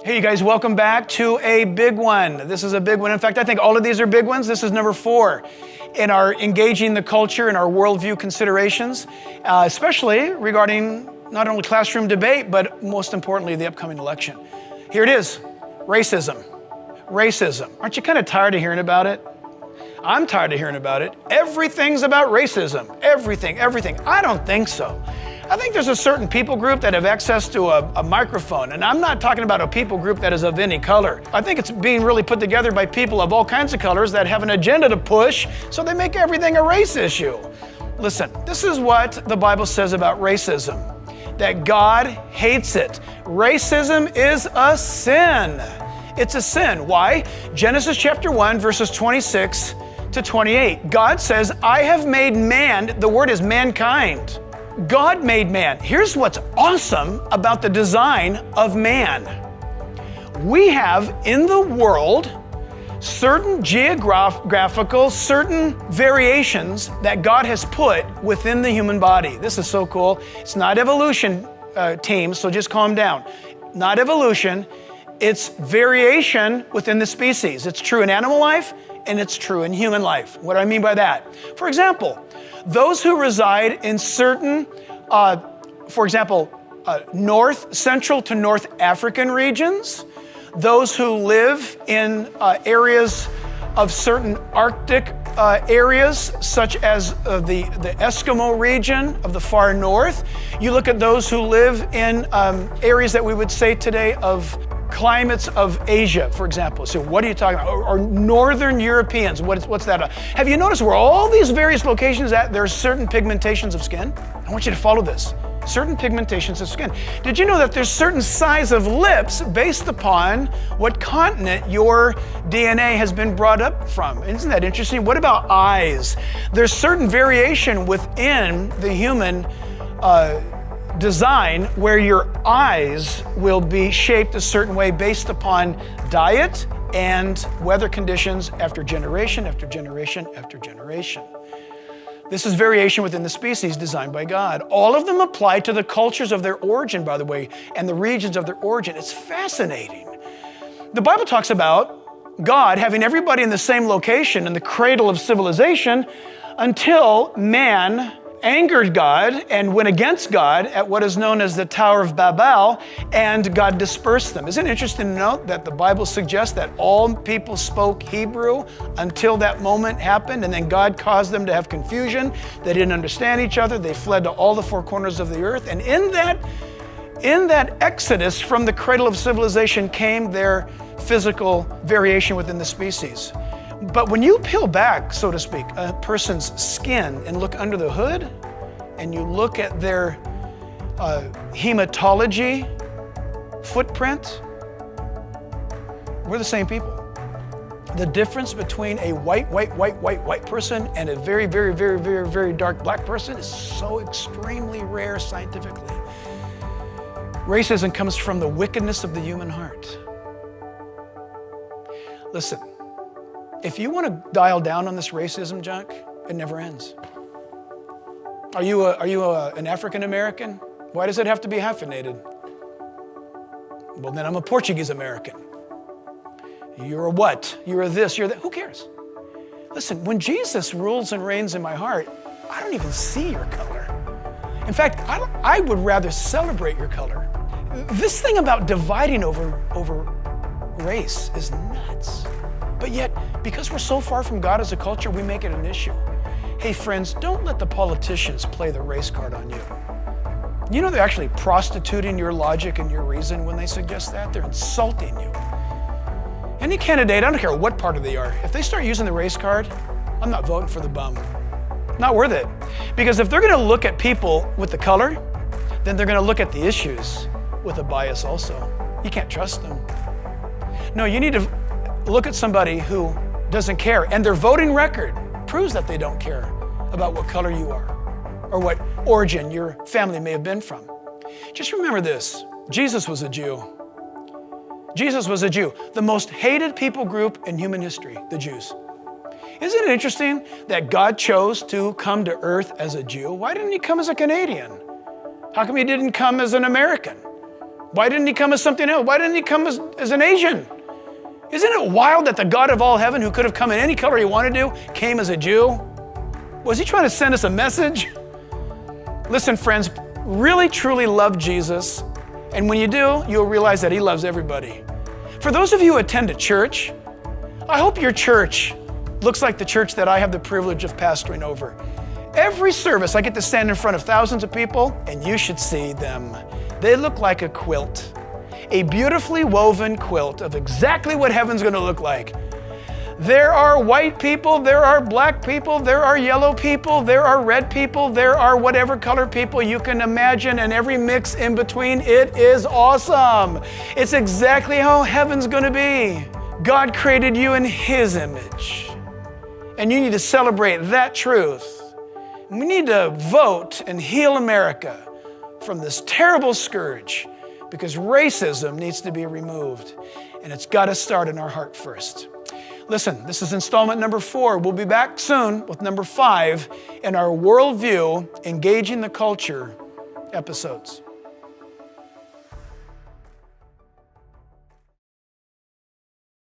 Hey, you guys, welcome back to a big one. This is a big one. In fact, I think all of these are big ones. This is number 4 in our engaging the culture and our worldview considerations, especially regarding not only classroom debate, but most importantly, the upcoming election. Here it is, racism. Racism. Aren't you kind of tired of hearing about it? I'm tired of hearing about it. Everything's about racism. Everything. I don't think so. I think there's a certain people group that have access to a microphone, and I'm not talking about a people group that is of any color. I think it's being really put together by people of all kinds of colors that have an agenda to push, so they make everything a race issue. Listen, this is what the Bible says about racism, that God hates it. Racism is a sin. It's a sin. Why? Genesis chapter 1, verses 26 to 28. God says, I have made man, the word is mankind. God made man. Here's what's awesome about the design of man. We have in the world certain geographical, certain variations that God has put within the human body. This is so cool. It's not evolution, team, so just calm down. Not evolution, it's variation within the species. It's true in animal life and it's true in human life. What do I mean by that? For example, those who reside in certain, North, Central to North African regions, those who live in areas of certain Arctic areas, such as the Eskimo region of the far north. You look at those who live in areas that we would say today of climates of Asia, for example. So what are you talking about? Or Northern Europeans, what's that? Have you noticed where all these various locations at, there are certain pigmentations of skin? I want you to follow this. Certain pigmentations of skin. Did you know that there's certain size of lips based upon what continent your DNA has been brought up from? Isn't that interesting? What about eyes? There's certain variation within the human design where your eyes will be shaped a certain way based upon diet and weather conditions after generation after generation after generation. This is variation within the species designed by God. All of them apply to the cultures of their origin, by the way, and the regions of their origin. It's fascinating. The Bible talks about God having everybody in the same location in the cradle of civilization until man angered God and went against God at what is known as the Tower of Babel, and God dispersed them. Isn't it interesting to note that the Bible suggests that all people spoke Hebrew until that moment happened, and then God caused them to have confusion. They didn't understand each other. They fled to all the four corners of the earth, and in that exodus from the cradle of civilization came their physical variation within the species. But when you peel back, so to speak, a person's skin and look under the hood, and you look at their hematology footprint, we're the same people. The difference between a white person and a very dark black person is so extremely rare scientifically. Racism comes from the wickedness of the human heart. Listen. If you want to dial down on this racism junk, it never ends. Are you an African American? Why does it have to be hyphenated? Well, then I'm a Portuguese American. You're a what? You're a this, you're that. Who cares? Listen, when Jesus rules and reigns in my heart, I don't even see your color. In fact, I would rather celebrate your color. This thing about dividing over race is nuts. But yet, because we're so far from God as a culture, we make it an issue. Hey friends, don't let the politicians play the race card on you. You know they're actually prostituting your logic and your reason when they suggest that. They're insulting you. Any candidate, I don't care what party they are, if they start using the race card, I'm not voting for the bum. Not worth it. Because if they're gonna look at people with the color, then they're gonna look at the issues with a bias also. You can't trust them. No, you need to look at somebody who doesn't care, and their voting record proves that they don't care about what color you are or what origin your family may have been from. Just remember this, Jesus was a Jew. Jesus was a Jew, the most hated people group in human history, the Jews. Isn't it interesting that God chose to come to earth as a Jew? Why didn't he come as a Canadian? How come he didn't come as an American? Why didn't he come as something else? Why didn't he come as an Asian? Isn't it wild that the God of all heaven, who could have come in any color he wanted to, came as a Jew? Was he trying to send us a message? Listen, friends, really truly love Jesus. And when you do, you'll realize that he loves everybody. For those of you who attend a church, I hope your church looks like the church that I have the privilege of pastoring over. Every service, I get to stand in front of thousands of people, and you should see them. They look like a quilt, a beautifully woven quilt of exactly what heaven's going to look like. There are white people, there are black people, there are yellow people, there are red people, there are whatever color people you can imagine, and every mix in between. It is awesome. It's exactly how heaven's going to be. God created you in his image, and you need to celebrate that truth. We need to vote and heal America from this terrible scourge, because racism needs to be removed, and it's got to start in our heart first. Listen, this is installment number 4. We'll be back soon with number 5 in our Worldview Engaging the Culture episodes.